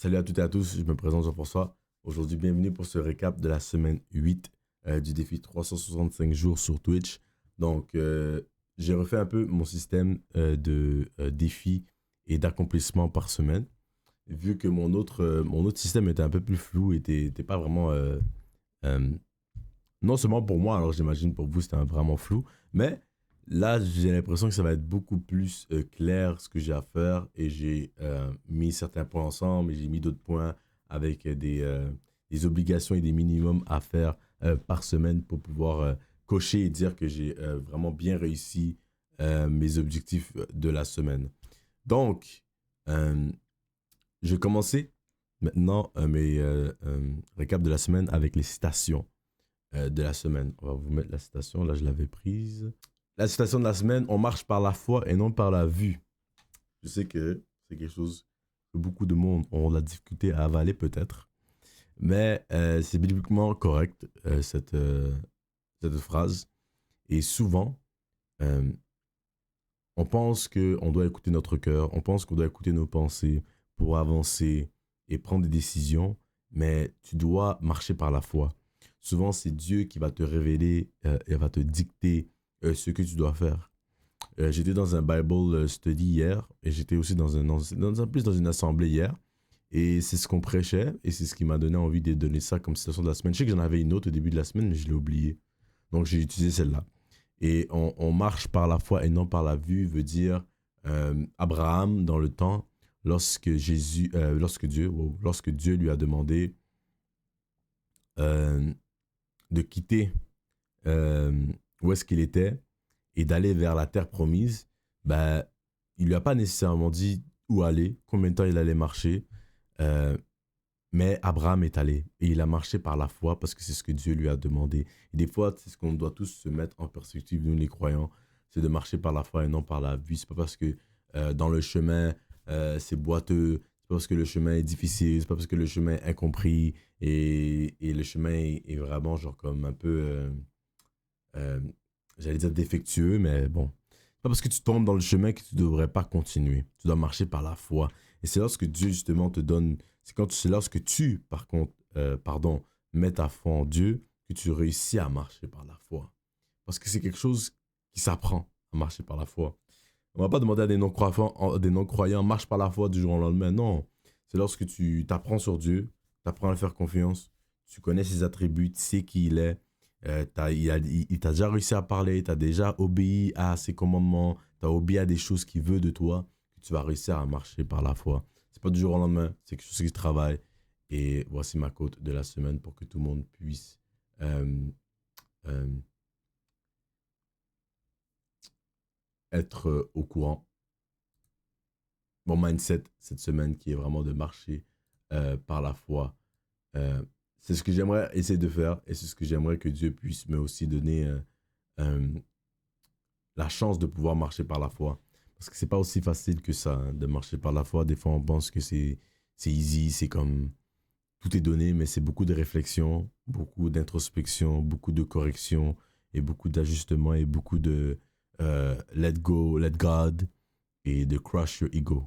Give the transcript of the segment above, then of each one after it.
Salut à toutes et à tous, je me présente Jean-François. Aujourd'hui, bienvenue pour ce récap de la semaine 8 du défi 365 jours sur Twitch. Donc, j'ai refait un peu mon système de défis et d'accomplissements par semaine. Vu que mon autre système était un peu plus flou, était pas vraiment... euh, non seulement pour moi, alors j'imagine pour vous c'était vraiment flou, mais là j'ai l'impression que ça va être beaucoup plus clair ce que j'ai à faire et j'ai mis certains points ensemble et j'ai mis d'autres points avec des obligations et des minimums à faire par semaine pour pouvoir cocher et dire que j'ai vraiment bien réussi mes objectifs de la semaine. Donc, euh, je vais commencer maintenant mes récaps de la semaine avec les citations de la semaine. On va vous mettre la citation, là je l'avais prise. La citation de la semaine, on marche par la foi et non par la vue. Je sais que c'est quelque chose que beaucoup de monde ont de la difficulté à avaler peut-être, mais c'est bibliquement correct cette phrase. Et souvent, euh, on pense qu'on doit écouter notre cœur, on pense qu'on doit écouter nos pensées pour avancer et prendre des décisions, mais tu dois marcher par la foi. Souvent, c'est Dieu qui va te révéler et va te dicter ce que tu dois faire. J'étais dans un Bible study hier et j'étais aussi plus dans une assemblée hier. Et c'est ce qu'on prêchait et c'est ce qui m'a donné envie de donner ça comme citation de la semaine. Je sais que j'en avais une autre au début de la semaine, mais je l'ai oubliée. Donc j'ai utilisé celle-là. Et on marche par la foi et non par la vue veut dire Abraham dans le temps, lorsque Dieu lui a demandé euh, de quitter euh, où est-ce qu'il était et d'aller vers la terre promise, bah, il lui a pas nécessairement dit où aller, combien de temps il allait marcher, euh, mais Abraham est allé et il a marché par la foi parce que c'est ce que Dieu lui a demandé. Et des fois, c'est ce qu'on doit tous se mettre en perspective, nous les croyants, c'est de marcher par la foi et non par la vue. C'est pas parce que dans le chemin, c'est boiteux, c'est pas parce que le chemin est difficile, c'est pas parce que le chemin est incompris et le chemin est vraiment genre comme un peu, euh, j'allais dire défectueux, mais bon. C'est pas parce que tu tombes dans le chemin que tu devrais pas continuer. Tu dois marcher par la foi. Et c'est lorsque Dieu justement te donne c'est lorsque tu, par contre, mets ta foi en Dieu que tu réussis à marcher par la foi. Parce que c'est quelque chose qui s'apprend à marcher par la foi. On va pas demander à des non-croyants, marche par la foi du jour au lendemain. Non. C'est lorsque tu t'apprends sur Dieu, tu apprends à lui faire confiance, tu connais ses attributs, tu sais qui il est, il t'a déjà réussi à parler, tu as déjà obéi à ses commandements, tu as obéi à des choses qu'il veut de toi, que tu vas réussir à marcher par la foi. C'est pas du jour au lendemain, c'est quelque chose qui travaille. Et voici ma quote de la semaine pour que tout le monde puisse euh, euh, être au courant. Mon mindset cette semaine qui est vraiment de marcher par la foi. Euh, c'est ce que j'aimerais essayer de faire et c'est ce que j'aimerais que Dieu puisse me aussi donner euh, la chance de pouvoir marcher par la foi. Parce que c'est pas aussi facile que ça hein, de marcher par la foi. Des fois, on pense que c'est easy, c'est comme tout est donné, mais c'est beaucoup de réflexion, beaucoup d'introspection, beaucoup de correction et beaucoup d'ajustement et beaucoup de let go, let God et de crush your ego.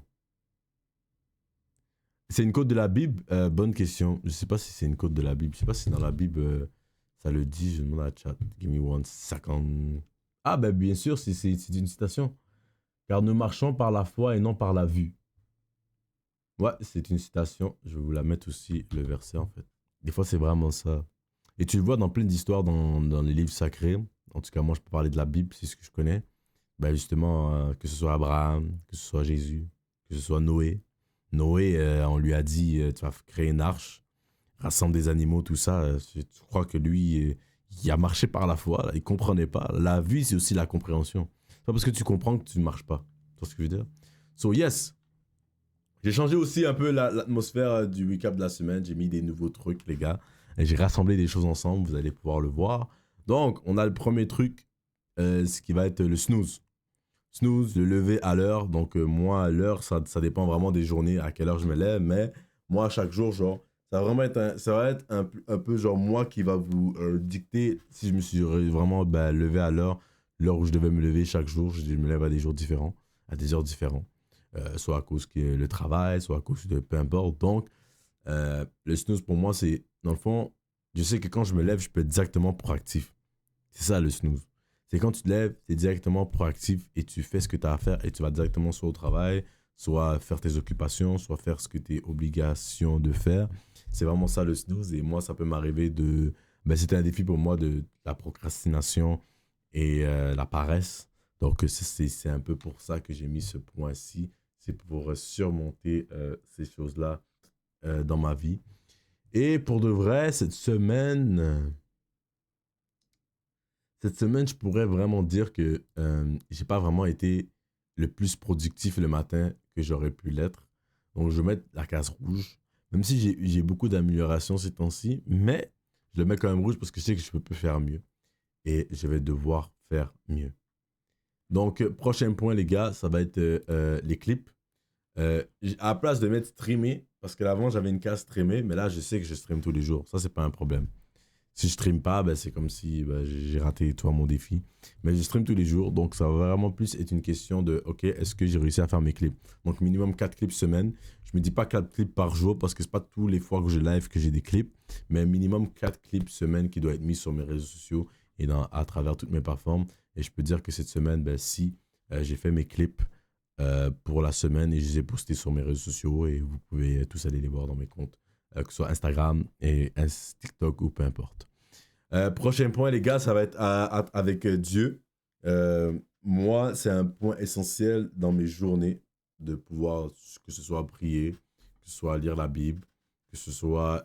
C'est une quote de la Bible. Bonne question. Je sais pas si c'est une quote de la Bible. Je sais pas si dans la Bible ça le dit. Je demande à la chat. Give me one second. Ah ben bien sûr, c'est une citation. Car nous marchons par la foi et non par la vue. Ouais, c'est une citation. Je vais vous la mettre aussi, le verset en fait. Des fois, c'est vraiment ça. Et tu le vois dans plein d'histoires dans les livres sacrés. En tout cas, moi, je peux parler de la Bible, c'est ce que je connais. Ben justement, que ce soit Abraham, que ce soit Jésus, que ce soit Noé. Noé, on lui a dit, tu vas créer une arche, rassemble des animaux, tout ça. Tu crois que lui, il a marché par la foi, là, il comprenait pas. La vue, c'est aussi la compréhension. C'est pas parce que tu comprends que tu ne marches pas. Tu vois ce que je veux dire? So, yes, j'ai changé aussi un peu l'atmosphère du recap de la semaine. J'ai mis des nouveaux trucs, les gars. Et j'ai rassemblé des choses ensemble. Vous allez pouvoir le voir. Donc, on a le premier truc, ce qui va être le snooze. Snooze, le lever à l'heure. Donc, moi, à l'heure, ça dépend vraiment des journées, à quelle heure je me lève. Mais moi, chaque jour, genre, ça va être un peu genre moi qui va vous dicter si je me suis vraiment levé à l'heure où je devais me lever chaque jour. Je me lève à des jours différents, à des heures différentes soit à cause que le travail, soit à cause de peu importe. Donc, Le snooze, pour moi, c'est, dans le fond, je sais que quand je me lève, je peux être directement proactif. C'est ça, le snooze. C'est quand tu te lèves, tu es directement proactif et tu fais ce que tu as à faire et tu vas directement soit au travail, soit faire tes occupations, soit faire ce que tu es obligation de faire. C'est vraiment ça, le snooze. Et moi, ça peut m'arriver de... Ben, c'était un défi pour moi de la procrastination et la paresse. Donc, c'est un peu pour ça que j'ai mis ce point-ci. C'est pour surmonter ces choses-là dans ma vie. Et pour de vrai, cette semaine, je pourrais vraiment dire que j'ai pas vraiment été le plus productif le matin que j'aurais pu l'être. Donc, je vais mettre la case rouge. Même si j'ai beaucoup d'améliorations ces temps-ci, mais je le mets quand même rouge parce que je sais que je peux faire mieux. Et je vais devoir faire mieux. Donc, prochain point, les gars, ça va être les clips. À la place de mettre streamer, parce que avant j'avais une case streamer, mais là je sais que je stream tous les jours. Ça, c'est pas un problème. Si je stream pas, ben, c'est comme si ben, j'ai raté toi mon défi. Mais je stream tous les jours, donc ça va vraiment plus être une question de ok, est-ce que j'ai réussi à faire mes clips? Donc minimum 4 clips semaine. Je me dis pas 4 clips par jour parce que c'est pas tous les fois que je live que j'ai des clips, mais minimum 4 clips semaine qui doivent être mis sur mes réseaux sociaux et à travers toutes mes plateformes. Et je peux dire que cette semaine, ben, si j'ai fait mes clips pour la semaine et je les ai postés sur mes réseaux sociaux et vous pouvez tous aller les voir dans mes comptes, que ce soit Instagram et TikTok ou peu importe. Prochain point, les gars, ça va être avec Dieu. Moi, c'est un point essentiel dans mes journées de pouvoir, que ce soit prier, que ce soit lire la Bible, que ce soit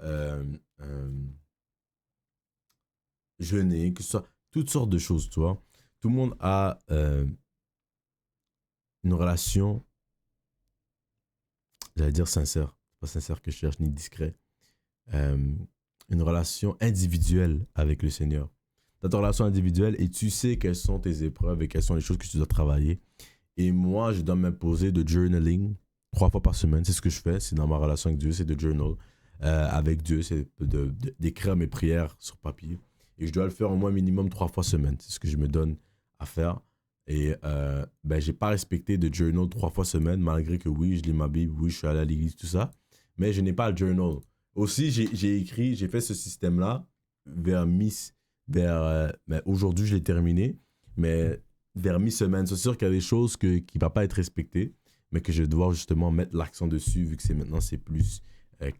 jeûner, que ce soit toutes sortes de choses, tu vois. Tout le monde a une relation, j'allais dire sincère, pas sincère que je cherche, ni discret, euh, une relation individuelle avec le Seigneur. Tu as ta relation individuelle et tu sais quelles sont tes épreuves et quelles sont les choses que tu dois travailler. Et moi, je dois m'imposer de journaling 3 fois par semaine. C'est ce que je fais. C'est dans ma relation avec Dieu, c'est de journal. Avec Dieu, c'est d'écrire mes prières sur papier. Et je dois le faire au moins minimum 3 fois semaine. C'est ce que je me donne à faire. Et ben, j'ai pas respecté de journal 3 fois semaine, malgré que oui, je lis ma Bible, oui, je suis allé à l'église, tout ça. Mais je n'ai pas le journal. Aussi, j'ai fait ce système-là vers ben, aujourd'hui, je l'ai terminé, mais vers mi-semaine. C'est sûr qu'il y a des choses qui ne vont pas être respectées, mais que je vais devoir justement mettre l'accent dessus, vu que c'est plus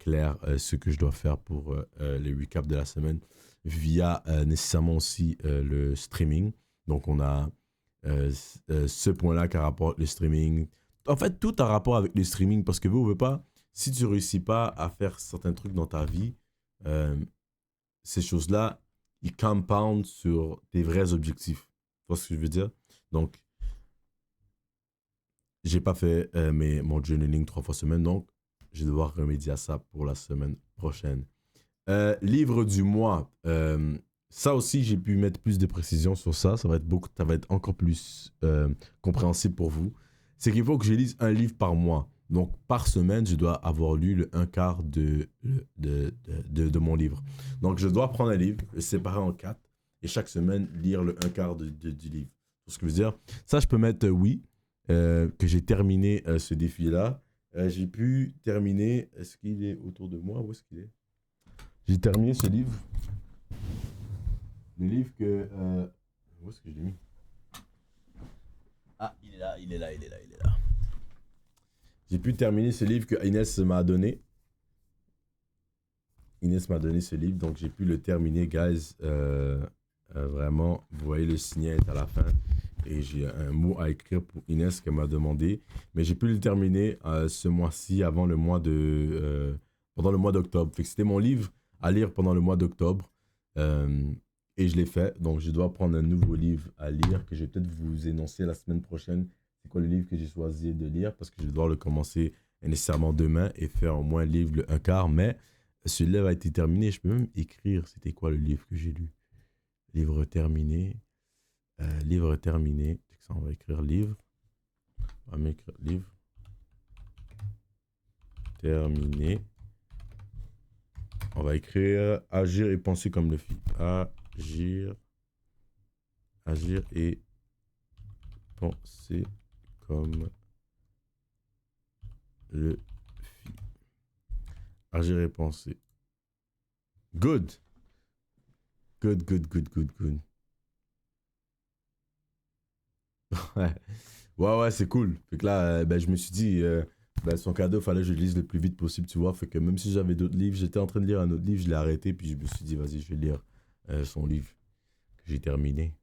clair ce que je dois faire pour les recaps de la semaine, via nécessairement aussi le streaming. Donc, on a ce point-là qui a rapport avec le streaming. En fait, tout a rapport avec le streaming, parce que vous ne pouvez pas, si tu ne réussis pas à faire certains trucs dans ta vie, euh, ces choses-là, ils compoundent sur tes vrais objectifs. Tu vois ce que je veux dire? Donc, j'ai pas fait mon journaling 3 fois semaine, donc je vais devoir remédier à ça pour la semaine prochaine. Livre du mois. Ça aussi, j'ai pu mettre plus de précision sur ça. Ça va être encore plus compréhensible pour vous. C'est qu'il faut que je lise un livre par mois. Donc, par semaine, je dois avoir lu le un quart de mon livre. Donc, je dois prendre un livre, le séparer en 4, et chaque semaine, lire le un quart du livre. C'est ce que je veux dire. Ça, je peux mettre oui, que j'ai terminé ce défi-là. J'ai pu terminer. Est-ce qu'il est autour de moi? Où est-ce qu'il est? J'ai terminé ce livre. Le livre que. Où est-ce que je l'ai mis? Ah, il est là, il est là, il est là, il est là. J'ai pu terminer ce livre que Inès m'a donné. Inès m'a donné ce livre, donc j'ai pu le terminer, guys. Vraiment, vous voyez, le signet est à la fin. Et j'ai un mot à écrire pour Inès qu'elle m'a demandé. Mais j'ai pu le terminer ce mois-ci, pendant le mois d'octobre. Fait que c'était mon livre à lire pendant le mois d'octobre. Et je l'ai fait. Donc, je dois prendre un nouveau livre à lire que je vais peut-être vous énoncer la semaine prochaine. C'est quoi le livre que j'ai choisi de lire? Parce que je vais devoir le commencer nécessairement demain et faire au moins le livre le un quart. Mais ce livre a été terminé. Je peux même écrire c'était quoi le livre que j'ai lu. Livre terminé. Livre terminé. On va écrire livre. On va m'écrire livre terminé. On va écrire agir et penser comme le fit. Agir et penser comme le fit. Agir et penser. Good. Good, good, good, good, good. Ouais, ouais, c'est cool. Fait que là, ben, je me suis dit, ben, son cadeau, fallait que je le lise le plus vite possible, tu vois. Fait que même si j'avais d'autres livres, j'étais en train de lire un autre livre, je l'ai arrêté, puis je me suis dit, vas-y, je vais lire son livre que j'ai terminé.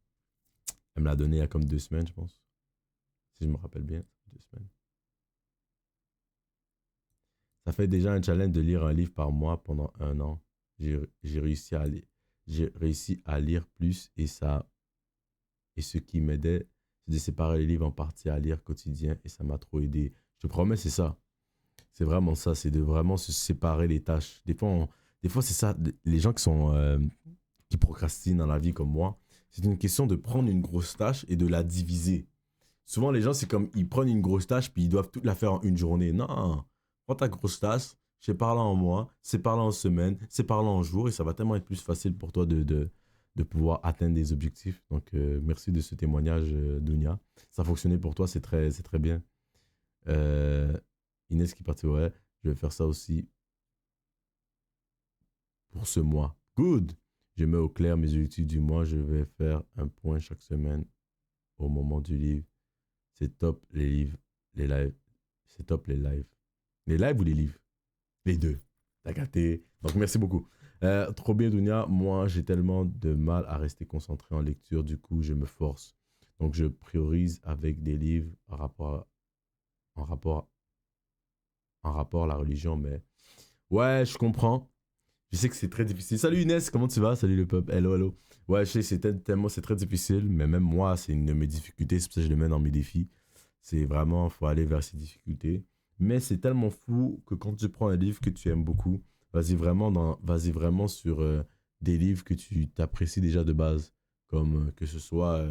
Elle me l'a donné il y a comme 2 semaines, je pense. Si je me rappelle bien, 2 semaines. Ça fait déjà un challenge de lire un livre par mois pendant un an. J'ai réussi à lire. J'ai réussi à lire plus et ce qui m'aidait, c'est de séparer les livres en parties à lire quotidien et ça m'a trop aidé. Je te promets, c'est ça. C'est vraiment ça, c'est de vraiment se séparer les tâches. Des fois c'est ça, les gens qui procrastinent dans la vie comme moi, c'est une question de prendre une grosse tâche et de la diviser. Souvent, les gens, c'est comme, ils prennent une grosse tâche, puis ils doivent toute la faire en une journée. Non, prends ta grosse tâche, sépare-la en mois, sépare-la en semaine, sépare-la en jours, et ça va tellement être plus facile pour toi de pouvoir atteindre des objectifs. Donc, merci de ce témoignage, Dounia. Ça a fonctionné pour toi, c'est très bien. Euh, Inès qui partit, ouais, je vais faire ça aussi pour ce mois. Good! Je mets au clair mes objectifs du mois, je vais faire un point chaque semaine au moment du livre. C'est top les livres, les lives. C'est top les lives. Les lives ou les livres? Les deux. T'as gâté. Donc merci beaucoup. Trop bien, Dounia. Moi, j'ai tellement de mal à rester concentré en lecture. Du coup, je me force. Donc, je priorise avec des livres en rapport, en rapport à la religion. Mais ouais, je comprends. Je sais que c'est très difficile. Salut Inès, comment tu vas? Salut le peuple. Hello, hello. Ouais, je sais, tellement, c'est très difficile. Mais même moi, c'est une de mes difficultés. C'est pour ça que je le mets dans mes défis. C'est vraiment, faut aller vers ces difficultés. Mais c'est tellement fou que quand tu prends un livre que tu aimes beaucoup, vas-y vraiment sur des livres que tu t'apprécies déjà de base. Comme que ce soit,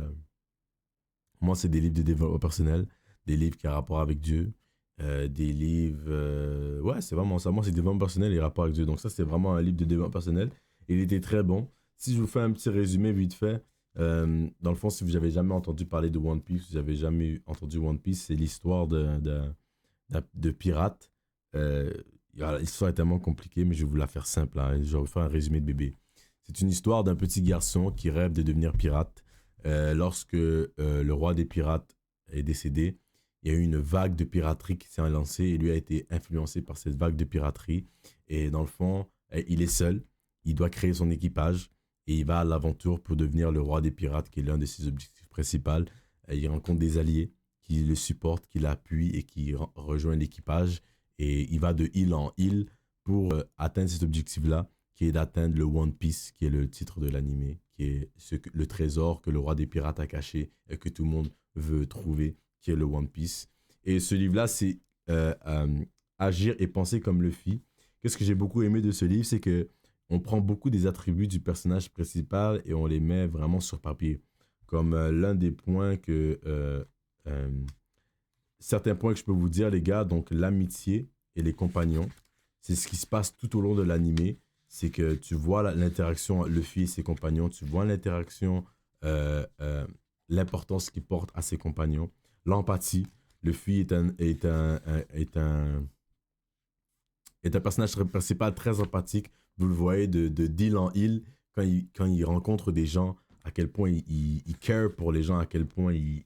moi c'est des livres de développement personnel, des livres qui ont rapport avec Dieu, des livres, ouais c'est vraiment ça. Moi c'est développement personnel et rapport avec Dieu. Donc ça c'est vraiment un livre de développement personnel. Il était très bon. Si je vous fais un petit résumé vite fait, dans le fond, si vous n'avez jamais entendu parler de One Piece, vous n'avez jamais entendu One Piece, c'est l'histoire de pirates. Euh, L'histoire est tellement compliquée, mais je vais vous la faire simple, hein. Je vais vous faire un résumé de bébé. C'est une histoire d'un petit garçon qui rêve de devenir pirate. Lorsque le roi des pirates est décédé, il y a eu une vague de piraterie qui s'est lancée et lui a été influencé par cette vague de piraterie. Et dans le fond, il est seul. Il doit créer son équipage et il va à l'aventure pour devenir le roi des pirates, qui est l'un de ses objectifs principaux. Il rencontre des alliés qui le supportent, qui l'appuient et qui rejoignent l'équipage. Et il va de île en île pour atteindre cet objectif-là, qui est d'atteindre le One Piece, qui est le titre de l'animé, qui est le trésor que le roi des pirates a caché et que tout le monde veut trouver, qui est le One Piece. Et ce livre-là, c'est Agir et penser comme Luffy. Qu'est-ce que j'ai beaucoup aimé de ce livre, c'est que on prend beaucoup des attributs du personnage principal et on les met vraiment sur papier. Comme l'un des points euh, certains points que je peux vous dire, les gars, donc l'amitié et les compagnons, c'est ce qui se passe tout au long de l'animé. C'est que tu vois l'interaction Luffy et ses compagnons, tu vois l'interaction, euh, euh, l'importance qu'il porte à ses compagnons, l'empathie. Luffy est un personnage principal très empathique. Vous le voyez d'île en île, quand il rencontre des gens, à quel point il care pour les gens, à quel point il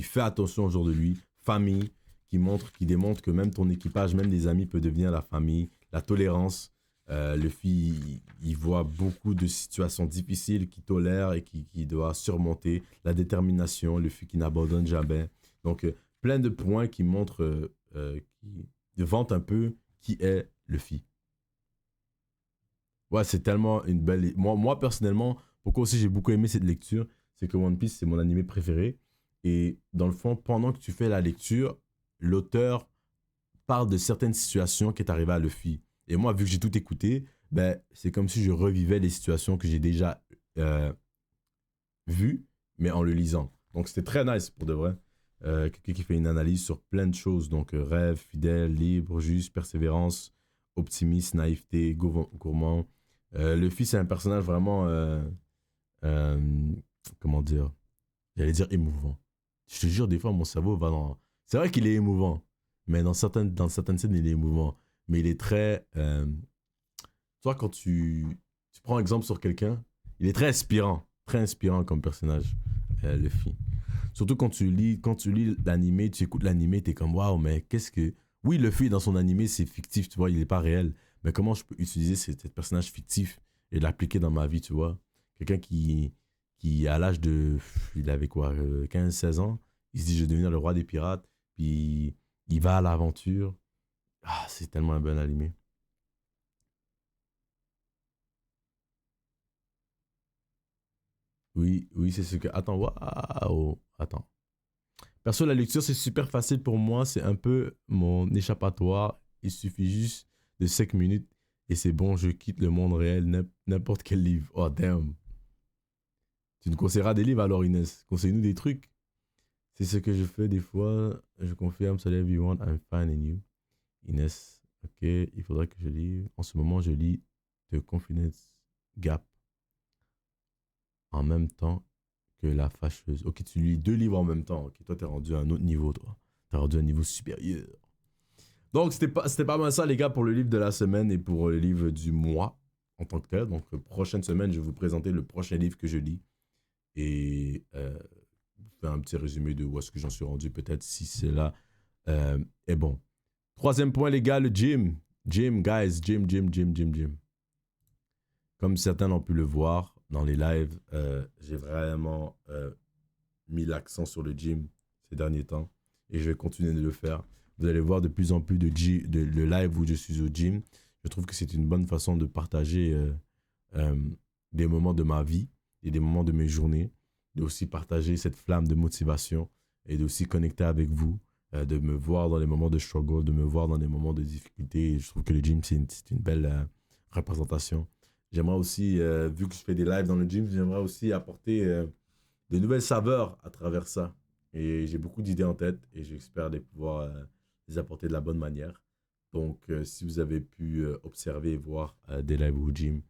fait attention autour de lui. Famille, qui démontre que même ton équipage, même des amis, peut devenir la famille. La tolérance. Luffy, il voit beaucoup de situations difficiles qu'il tolère et qui doit surmonter. La détermination, Luffy qui n'abandonne jamais. Donc, plein de points qui montrent, qui vantent un peu qui est Luffy. Ouais, c'est tellement une belle. Moi, personnellement, pourquoi aussi j'ai beaucoup aimé cette lecture, c'est que One Piece, c'est mon animé préféré. Et dans le fond, pendant que tu fais la lecture, l'auteur parle de certaines situations qui est arrivées à Luffy. Et moi, vu que j'ai tout écouté, ben, c'est comme si je revivais les situations que j'ai déjà euh, vues, mais en le lisant. Donc, c'était très nice pour de vrai. Quelqu'un qui fait une analyse sur plein de choses. Donc, rêve, fidèle, libre, juste, persévérance, optimiste, naïveté, gourmand. Luffy, c'est un personnage vraiment, euh, comment dire, j'allais dire émouvant. Je te jure, des fois, mon cerveau va dans. C'est vrai qu'il est émouvant, mais dans certaines scènes, il est émouvant. mais il est très... toi, quand tu prends exemple sur quelqu'un, il est très inspirant comme personnage, Luffy. Surtout quand tu lis l'animé, tu écoutes l'animé, t'es comme waouh, mais qu'est-ce que. Oui, Luffy dans son animé, c'est fictif, tu vois, il n'est pas réel. Mais comment je peux utiliser ce personnage fictif et l'appliquer dans ma vie, tu vois? Quelqu'un qui à l'âge de. Il avait quoi, 15-16 ans, il se dit je vais devenir le roi des pirates, puis il va à l'aventure. Ah, c'est tellement un bon animé. Oui, oui, c'est ce que. Attends, waouh! Attends. Perso, la lecture, c'est super facile pour moi. C'est un peu mon échappatoire. Il suffit juste de 5 minutes et c'est bon, je quitte le monde réel, n'importe quel livre. Oh, damn. Tu nous conseilleras des livres alors, Inès. Conseille-nous des trucs. C'est ce que je fais des fois. Je confirme, so everyone, I'm finding you. Inès, ok, il faudrait que je lise. En ce moment, je lis The Confidence Gap en même temps que La Fâcheuse. Ok, tu lis deux livres en même temps. Ok, toi, t'es rendu à un autre niveau, toi. T'es rendu à un niveau supérieur. Donc, c'était pas mal ça, les gars, pour le livre de la semaine et pour le livre du mois en tant que tel. Donc, prochaine semaine, je vais vous présenter le prochain livre que je lis et vous faire un petit résumé de où est-ce que j'en suis rendu, peut-être si c'est là est bon. Troisième point, les gars, le gym. Gym, guys, gym. Comme certains l'ont pu le voir dans les lives, j'ai vraiment mis l'accent sur le gym ces derniers temps et je vais continuer de le faire. Vous allez voir de plus en plus de live où je suis au gym. Je trouve que c'est une bonne façon de partager euh, des moments de ma vie et des moments de mes journées, de aussi partager cette flamme de motivation et de aussi connecter avec vous, de me voir dans les moments de struggle, de me voir dans les moments de difficulté. Et je trouve que le gym, c'est une belle représentation. J'aimerais aussi, vu que je fais des lives dans le gym, j'aimerais aussi apporter de nouvelles saveurs à travers ça. Et j'ai beaucoup d'idées en tête et j'espère les pouvoir les apporter de la bonne manière. Donc, si vous avez pu observer et voir des lives au gym,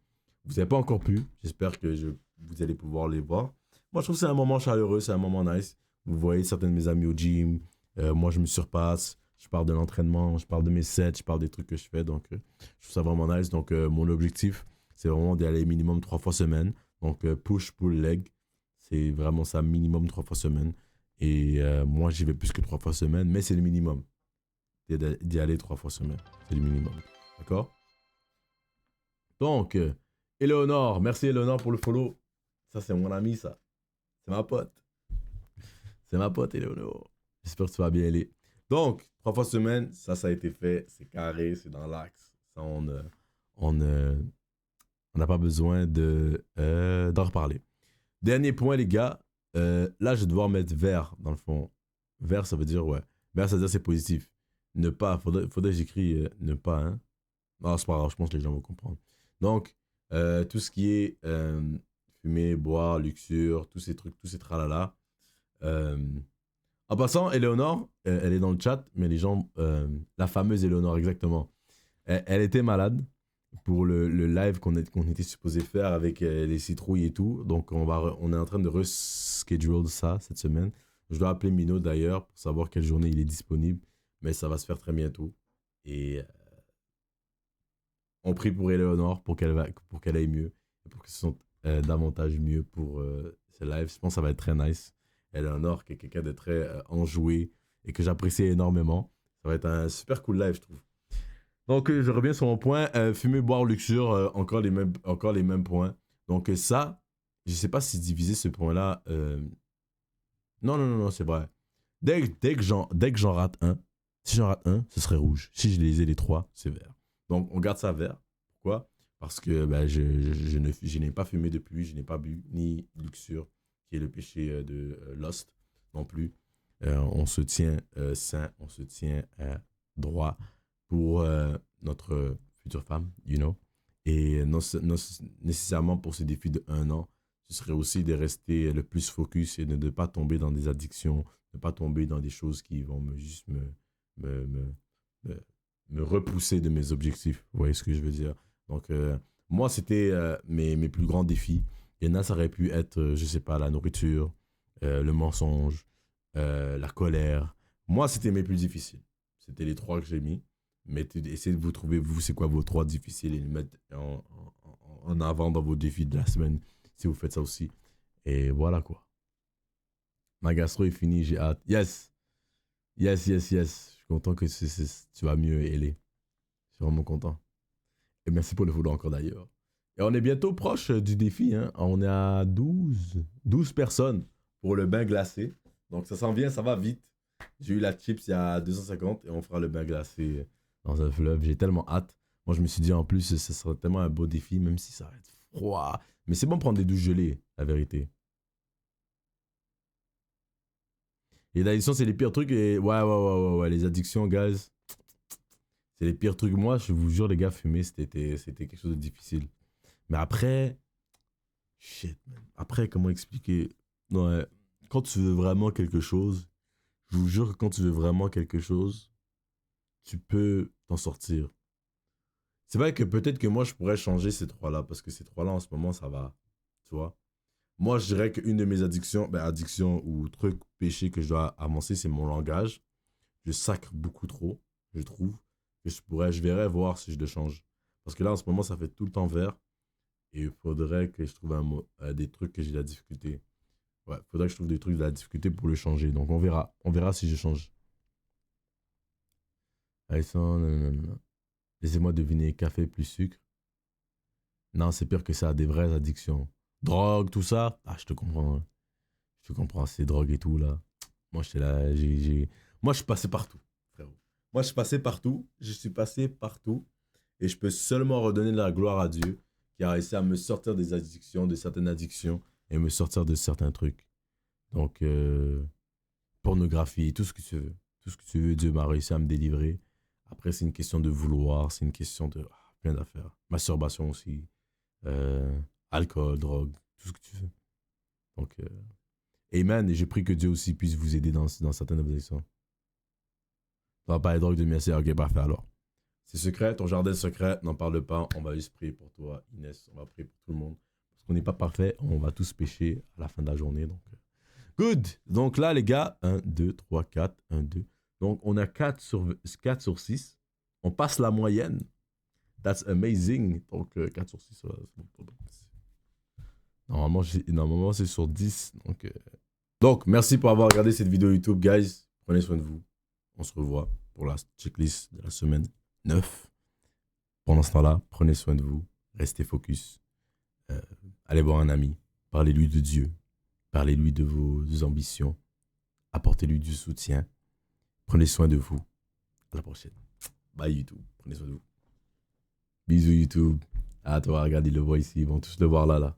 vous n'avez pas encore pu, j'espère que vous allez pouvoir les voir. Moi, je trouve que c'est un moment chaleureux, c'est un moment nice. Vous voyez certains de mes amis au gym, moi, je me surpasse, je parle de l'entraînement, je parle de mes sets, je parle des trucs que je fais. Donc, je trouve ça vraiment nice. Donc, mon objectif, c'est vraiment d'y aller minimum 3 fois semaine. Donc, push, pull, leg. C'est vraiment ça, minimum 3 fois semaine. Et moi, j'y vais plus que 3 fois semaine, mais c'est le minimum. D'y aller 3 fois semaine. C'est le minimum. D'accord? Donc, Eleonore, merci Eleonore pour le follow. Ça, c'est mon ami, ça. C'est ma pote. C'est ma pote, Eleonore. J'espère que tu vas bien aller. Donc, 3 fois semaine, ça a été fait. C'est carré, c'est dans l'axe. Ça, on, euh, on n'a pas besoin d'en reparler. Dernier point, les gars. Là, je vais devoir mettre vert, dans le fond. Vert, ça veut dire, ouais. Vert, ça veut dire c'est positif. Ne pas, faudrait que j'écris ne pas, hein. Non, c'est pas grave, je pense que les gens vont comprendre. Donc, tout ce qui est fumer, boire, luxure, tous ces trucs, tous ces tralala. Euh, En passant, Eleonore, elle est dans le chat, mais les gens, la fameuse Eleonore, exactement. Elle était malade pour le live qu'on était supposé faire avec les citrouilles et tout. Donc, on est en train de reschedule ça cette semaine. Je dois appeler Mino d'ailleurs pour savoir quelle journée il est disponible, mais ça va se faire très bientôt. Et on prie pour Eleonore pour qu'elle aille mieux et pour qu'elle se sente davantage mieux pour ce live. Je pense que ça va être très nice. Eleonore, qui est quelqu'un de très enjoué et que j'apprécie énormément. Ça va être un super cool live, je trouve. Donc, je reviens sur mon point. Fumer, boire, luxure, encore les mêmes points. Donc, ça, je sais pas si diviser ce point-là. Non, c'est vrai. Dès que j'en rate un, si j'en rate un, ce serait rouge. Si je les ai les trois, c'est vert. Donc, on garde ça vert. Pourquoi? Parce que ben, je n'ai pas fumé depuis, je n'ai pas bu, ni luxure, qui est le péché de Lost non plus. On se tient sain, on se tient droit pour notre future femme, you know. Et non nécessairement pour ce défi de 1 an, ce serait aussi de rester le plus focus et de ne pas tomber dans des addictions, de ne pas tomber dans des choses qui vont juste me, me, me, me repousser de mes objectifs. Vous voyez ce que je veux dire? Donc, moi, c'était mes plus grands défis. Il y en a, ça aurait pu être, je sais pas, la nourriture, le mensonge, la colère. Moi, c'était mes plus difficiles. C'était les trois que j'ai mis. Essayez de vous trouver, vous, c'est quoi vos 3 difficiles et les mettre en avant dans vos défis de la semaine, si vous faites ça aussi. Et voilà quoi. Ma gastro est finie, j'ai hâte. Yes! Yes, yes, yes. Je suis content que tu vas mieux, Elé. Je suis vraiment content. Et merci pour le follow encore d'ailleurs. Et on est bientôt proche du défi. Hein. On est à 12 personnes pour le bain glacé. Donc ça s'en vient, ça va vite. J'ai eu la chips il y a 250 et on fera le bain glacé dans un fleuve. J'ai tellement hâte. Moi, je me suis dit en plus, ce sera tellement un beau défi, même si ça va être froid. Mais c'est bon de prendre des douches gelées, la vérité. Les addictions, c'est les pires trucs. Et ouais, les addictions, guys, c'est les pires trucs. Moi, je vous jure, les gars, fumer, c'était quelque chose de difficile. Mais après, shit, man. Après, comment expliquer? Ouais, quand tu veux vraiment quelque chose, je vous jure que quand tu veux vraiment quelque chose, tu peux t'en sortir. C'est vrai que peut-être que moi, je pourrais changer ces 3-là, parce que ces 3-là, en ce moment, ça va. Tu vois? Moi, je dirais qu'une de mes addictions, addiction ou truc, péché que je dois avancer, c'est mon langage. Je sacre beaucoup trop, je trouve. Que je verrais voir si je le change. Parce que là, en ce moment, ça fait tout le temps vert. Et il faudrait que je trouve des trucs que j'ai de la difficulté. Ouais, il faudrait que je trouve des trucs de la difficulté pour le changer. Donc, on verra. On verra si je change. Alexandre, non. Laissez-moi deviner, café plus sucre. Non, c'est pire que ça, des vraies addictions. Drogue, tout ça. Ah, je te comprends. Hein. Je te comprends, c'est drogue et tout, là. Moi, j'étais là, Moi, je suis passé partout, frérot. Moi, je suis passé partout. Je suis passé partout. Et je peux seulement redonner de la gloire à Dieu qui a réussi à me sortir des addictions, de certaines addictions, et me sortir de certains trucs. Donc, pornographie, tout ce que tu veux. Tout ce que tu veux, Dieu m'a réussi à me délivrer. Après, c'est une question de vouloir, c'est une question de plein d'affaires. Masturbation aussi, alcool, drogue, tout ce que tu veux. Donc, amen, et je prie que Dieu aussi puisse vous aider dans certaines addictions. Ça va pas les drogues de merci, ok, parfait alors. C'est secret, ton jardin secret, n'en parle pas. On va juste prier pour toi, Inès. On va prier pour tout le monde. Parce qu'on n'est pas parfait, on va tous pécher à la fin de la journée. Donc, good. Donc là, les gars, 1, 2, 3, 4, 1, 2. Donc, on a 4 sur 6. On passe la moyenne. That's amazing. Donc, 4 sur 6, c'est bon. Normalement, c'est sur 10. Donc, merci pour avoir regardé cette vidéo YouTube, guys. Prenez soin de vous. On se revoit pour la checklist de la semaine 9. Pendant ce temps-là, prenez soin de vous. Restez focus. Allez voir un ami. Parlez-lui de Dieu. Parlez-lui de vos ambitions. Apportez-lui du soutien. Prenez soin de vous. À la prochaine. Bye YouTube. Prenez soin de vous. Bisous YouTube. Ah, toi, regarde, ils le voient ici. Ils vont tous le voir là.